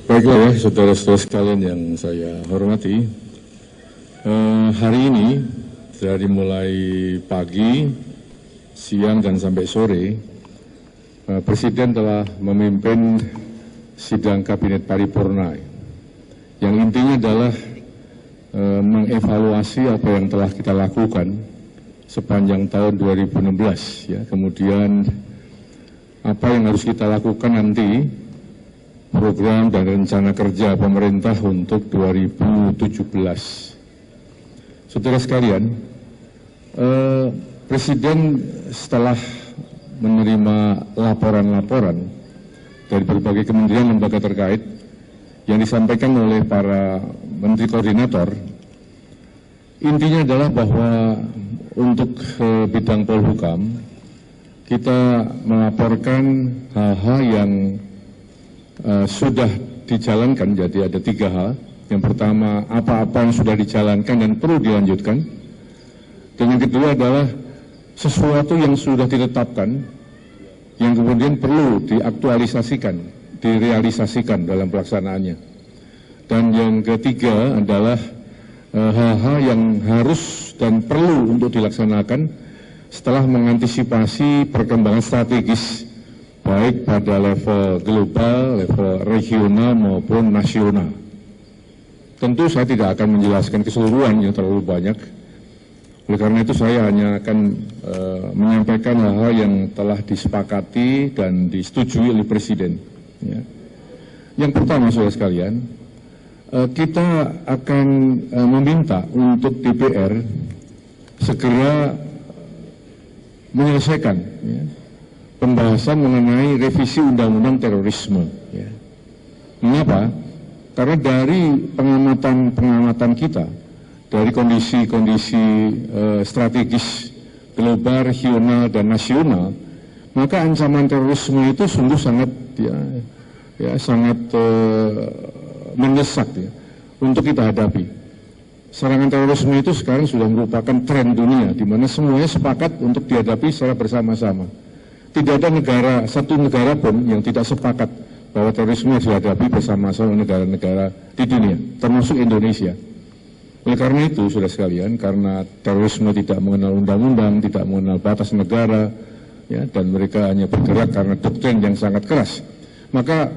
Baiklah ya, saudara-saudara sekalian yang saya hormati, hari ini dari mulai pagi, siang dan sampai sore, Presiden telah memimpin sidang kabinet paripurna yang intinya adalah mengevaluasi apa yang telah kita lakukan sepanjang tahun 2016 ya, kemudian apa yang harus kita lakukan nanti, program dan rencana kerja pemerintah untuk 2017. Saudara sekalian, Presiden setelah menerima laporan-laporan dari berbagai kementerian lembaga terkait yang disampaikan oleh para menteri koordinator, intinya adalah bahwa untuk bidang Polhukam kita melaporkan hal-hal yang sudah dijalankan. Jadi ada 3 hal. Yang pertama, apa-apa yang sudah dijalankan dan perlu dilanjutkan. Dan yang kedua adalah sesuatu yang sudah ditetapkan yang kemudian perlu diaktualisasikan, direalisasikan dalam pelaksanaannya. Dan yang ketiga adalah hal-hal yang harus dan perlu untuk dilaksanakan setelah mengantisipasi perkembangan strategis baik pada level global, level regional maupun nasional. Tentu saya tidak akan menjelaskan keseluruhan yang terlalu banyak. Oleh karena itu saya hanya akan menyampaikan hal-hal yang telah disepakati dan disetujui oleh Presiden. Ya. Yang pertama, saudara sekalian, kita akan meminta untuk DPR segera menyelesaikan ya, pembahasan mengenai revisi undang-undang terorisme. Ya. Mengapa? Karena dari pengamatan kita, dari kondisi-kondisi strategis global, regional, dan nasional, maka ancaman terorisme itu sungguh sangat sangat mendesak ya, untuk kita hadapi. Serangan terorisme itu sekarang sudah merupakan tren dunia, di mana semuanya sepakat untuk dihadapi secara bersama-sama. Tidak ada satu negara pun yang tidak sepakat bahwa terorisme harus dihadapi bersama-sama negara-negara di dunia, termasuk Indonesia. Oleh karena itu, saudara sekalian, karena terorisme tidak mengenal undang-undang, tidak mengenal batas negara, ya, dan mereka hanya bergerak karena doktrin yang sangat keras, maka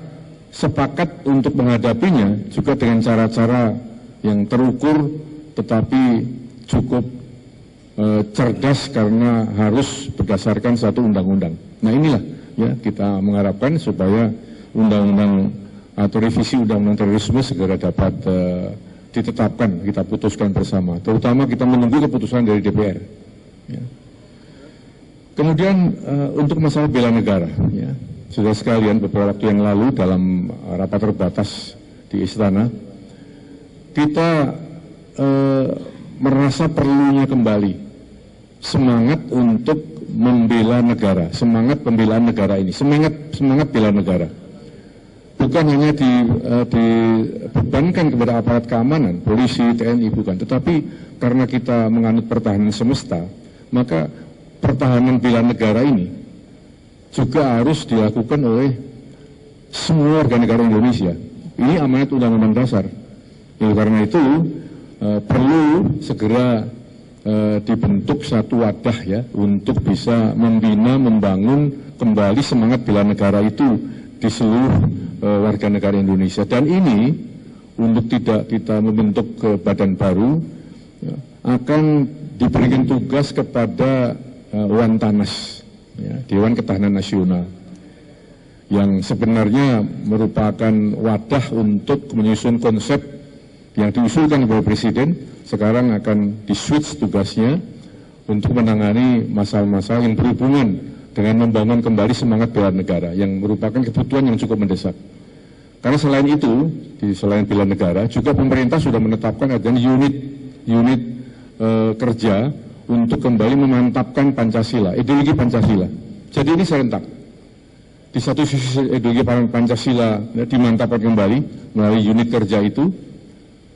sepakat untuk menghadapinya juga dengan cara-cara yang terukur, tetapi cukup cerdas karena harus berdasarkan satu undang-undang. Nah inilah ya kita mengharapkan supaya undang-undang atau revisi undang-undang terorisme segera dapat ditetapkan, kita putuskan bersama. Terutama kita menunggu keputusan dari DPR. Ya. Kemudian untuk masalah bela negara, ya, saudara sekalian, beberapa waktu yang lalu dalam rapat terbatas di Istana, kita merasa perlunya kembali semangat untuk membela negara, semangat pembelaan negara ini, semangat bela negara. Bukan hanya dibebankan kepada aparat keamanan, polisi, TNI, bukan. Tetapi karena kita menganut pertahanan semesta, maka pertahanan bela negara ini juga harus dilakukan oleh semua warga negara Indonesia. Ini amanat Undang-Undang Dasar. Oleh karena itu perlu segera dibentuk satu wadah ya untuk bisa membina, membangun kembali semangat bela negara itu di seluruh warga negara Indonesia. Dan ini untuk tidak kita membentuk badan baru ya, akan diberikan tugas kepada Wantanas, ya, Dewan Ketahanan Nasional, yang sebenarnya merupakan wadah untuk menyusun konsep yang diusulkan oleh Presiden. Sekarang akan di-switch tugasnya untuk menangani masalah-masalah yang berhubungan dengan membangun kembali semangat bela negara yang merupakan kebutuhan yang cukup mendesak. Karena selain itu, selain bela negara, juga pemerintah sudah menetapkan adanya unit kerja untuk kembali memantapkan Pancasila, ideologi Pancasila. Jadi ini serentak. Di satu sisi ideologi Pancasila dimantapkan kembali melalui unit kerja itu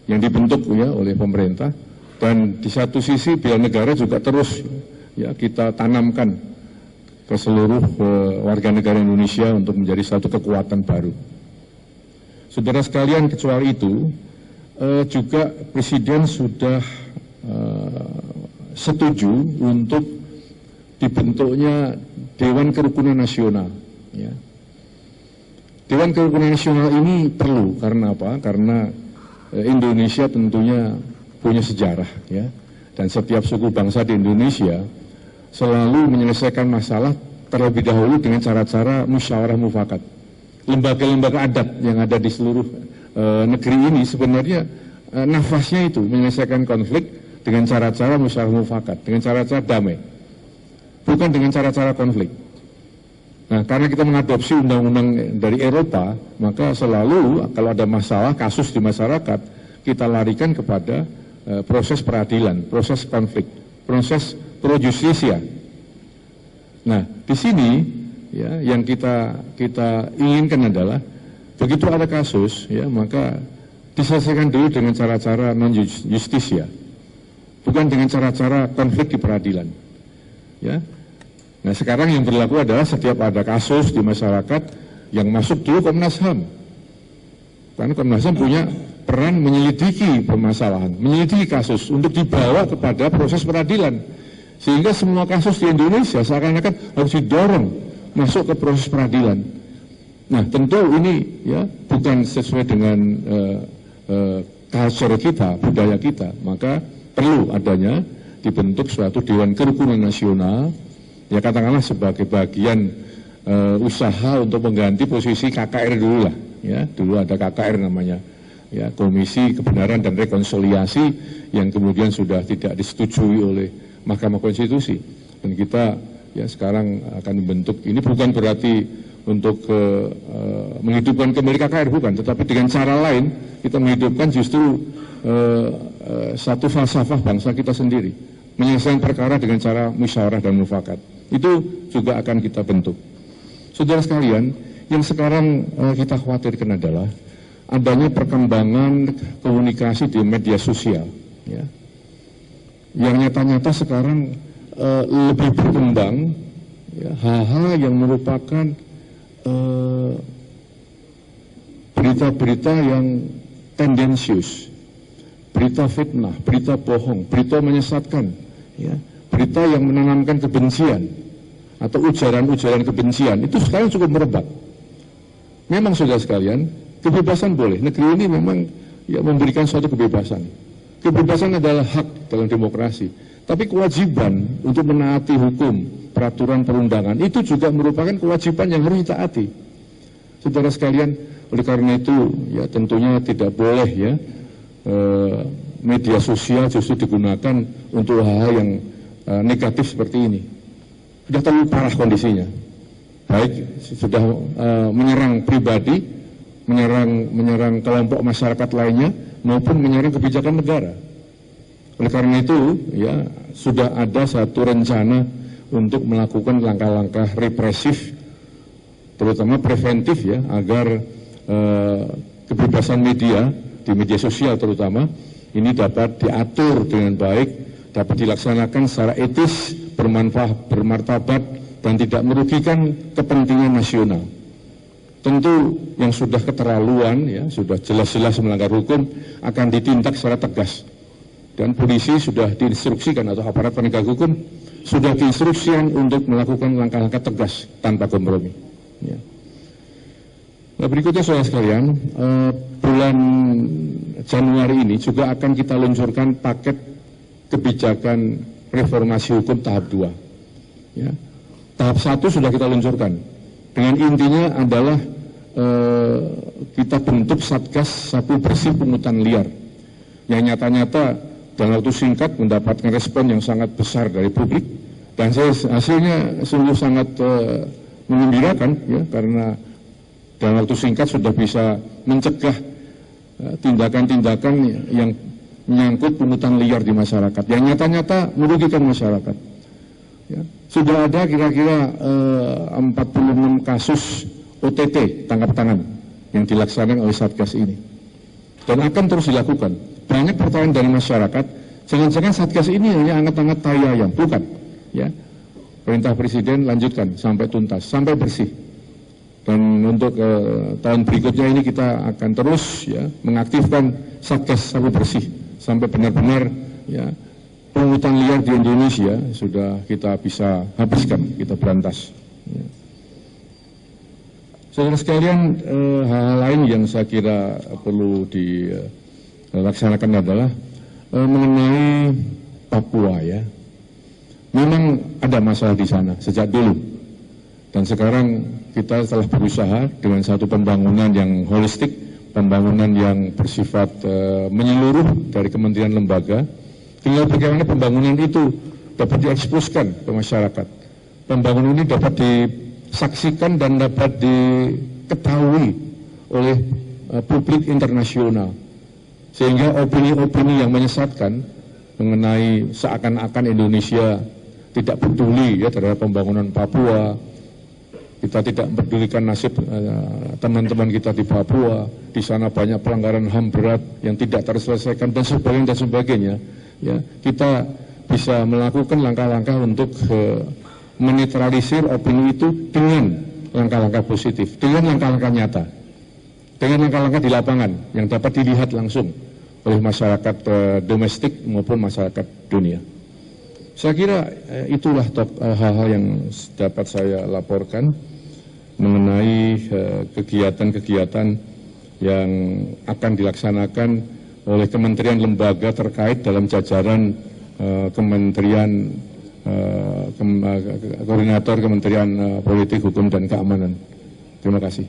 yang dibentuk ya oleh pemerintah, dan di satu sisi bela negara juga terus ya kita tanamkan ke seluruh warga negara Indonesia untuk menjadi satu kekuatan baru. Saudara sekalian, kecuali itu juga Presiden sudah setuju untuk dibentuknya Dewan Kerukunan Nasional. Ya. Dewan Kerukunan Nasional ini perlu karena apa? Karena Indonesia tentunya punya sejarah, ya, dan setiap suku bangsa di Indonesia selalu menyelesaikan masalah terlebih dahulu dengan cara-cara musyawarah mufakat. Lembaga-lembaga adat yang ada di seluruh negeri ini sebenarnya nafasnya itu menyelesaikan konflik dengan cara-cara musyawarah mufakat, dengan cara-cara damai, bukan dengan cara-cara konflik. Nah, karena kita mengadopsi undang-undang dari Eropa, maka selalu kalau ada masalah, kasus di masyarakat, kita larikan kepada proses peradilan, proses konflik, proses pro justisia. Nah, di sini ya, yang kita inginkan adalah begitu ada kasus, ya, maka diselesaikan dulu dengan cara-cara non justisia, bukan dengan cara-cara konflik di peradilan. Ya. Nah, sekarang yang berlaku adalah setiap ada kasus di masyarakat yang masuk dulu Komnas HAM. Karena Komnas HAM punya peran menyelidiki permasalahan, menyelidiki kasus untuk dibawa kepada proses peradilan. Sehingga semua kasus di Indonesia seakan-akan harus didorong masuk ke proses peradilan. Nah, tentu ini ya bukan sesuai dengan culture kita, budaya kita. Maka perlu adanya dibentuk suatu Dewan Kerukunan Nasional, ya katakanlah sebagai bagian usaha untuk mengganti posisi KKR dulu lah, ya. Dulu ada KKR namanya, ya, Komisi Kebenaran dan Rekonsiliasi, yang kemudian sudah tidak disetujui oleh Mahkamah Konstitusi. Dan kita ya sekarang akan membentuk, ini bukan berarti untuk menghidupkan kembali KKR, bukan, tetapi dengan cara lain kita menghidupkan justru satu falsafah bangsa kita sendiri, menyelesaikan perkara dengan cara musyawarah dan mufakat. Itu juga akan kita bentuk. Saudara sekalian, yang sekarang kita khawatirkan adalah adanya perkembangan komunikasi di media sosial, ya, yang nyata-nyata sekarang lebih berkembang, ya, hal-hal yang merupakan berita-berita yang tendensius, berita fitnah, berita bohong, berita menyesatkan, ya, berita yang menanamkan kebencian atau ujaran-ujaran kebencian itu sekarang cukup merebak. Memang saudara sekalian, kebebasan boleh. Negeri ini memang ya memberikan suatu kebebasan. Kebebasan adalah hak dalam demokrasi. Tapi kewajiban untuk menaati hukum, peraturan perundangan itu juga merupakan kewajiban yang harus ditaati. Saudara sekalian, oleh karena itu ya tentunya tidak boleh ya media sosial justru digunakan untuk hal-hal yang negatif seperti ini. Sudah terlalu parah kondisinya. Baik sudah menyerang pribadi, menyerang kelompok masyarakat lainnya, maupun menyerang kebijakan negara. Oleh karena itu, ya sudah ada satu rencana untuk melakukan langkah-langkah represif, terutama preventif ya, agar kebebasan media di media sosial terutama ini dapat diatur dengan baik, dapat dilaksanakan secara etis, bermanfaat, bermartabat, dan tidak merugikan kepentingan nasional. Tentu yang sudah keterlaluan, ya sudah jelas-jelas melanggar hukum akan ditindak secara tegas. Dan polisi sudah diinstruksikan atau aparat penegak hukum sudah diinstruksikan untuk melakukan langkah-langkah tegas tanpa kompromi. Ya. Nah, berikutnya saudara sekalian, bulan Januari ini juga akan kita luncurkan paket kebijakan reformasi hukum tahap 2. Ya. Tahap 1 sudah kita luncurkan. Dengan intinya adalah kita bentuk Satgas Sapu Bersih Pungutan Liar yang nyata-nyata dalam waktu singkat mendapatkan respon yang sangat besar dari publik, dan hasilnya sungguh sangat menggembirakan ya, karena dalam waktu singkat sudah bisa mencegah tindakan-tindakan yang menyangkut pungutan liar di masyarakat yang nyata-nyata merugikan masyarakat. Ya. Sudah ada kira-kira 46 kasus OTT tangkap tangan yang dilaksanakan oleh Satgas ini, dan akan terus dilakukan. Banyak pertanyaan dari masyarakat, jangan-jangan Satgas ini hanya anget-anget tai ayam, bukan? Ya, perintah Presiden lanjutkan sampai tuntas, sampai bersih. Dan untuk tahun berikutnya ini kita akan terus ya mengaktifkan Satgas Sapu Bersih sampai benar-benar ya pungutan liar di Indonesia sudah kita bisa habiskan, kita berantas. Ya. Saudara sekalian, hal lain yang saya kira perlu dilaksanakan adalah mengenai Papua ya. Memang ada masalah di sana sejak dulu. Dan sekarang kita telah berusaha dengan satu pembangunan yang holistik, pembangunan yang bersifat menyeluruh dari kementerian lembaga. Tinggal bagaimana pembangunan itu dapat dieksposkan ke masyarakat. Pembangunan ini dapat disaksikan dan dapat diketahui oleh publik internasional. Sehingga opini-opini yang menyesatkan mengenai seakan-akan Indonesia tidak peduli ya terhadap pembangunan Papua, kita tidak mempedulikan nasib teman-teman kita di Papua, di sana banyak pelanggaran HAM berat yang tidak terselesaikan dan sebagainya. Ya, kita bisa melakukan langkah-langkah untuk menetralisir opini itu dengan langkah-langkah positif, dengan langkah-langkah nyata, dengan langkah-langkah di lapangan yang dapat dilihat langsung oleh masyarakat domestik maupun masyarakat dunia. Saya kira itulah hal-hal yang dapat saya laporkan mengenai kegiatan-kegiatan yang akan dilaksanakan oleh kementerian lembaga terkait dalam jajaran kementerian koordinator Kementerian Politik, Hukum, dan Keamanan. Terima kasih.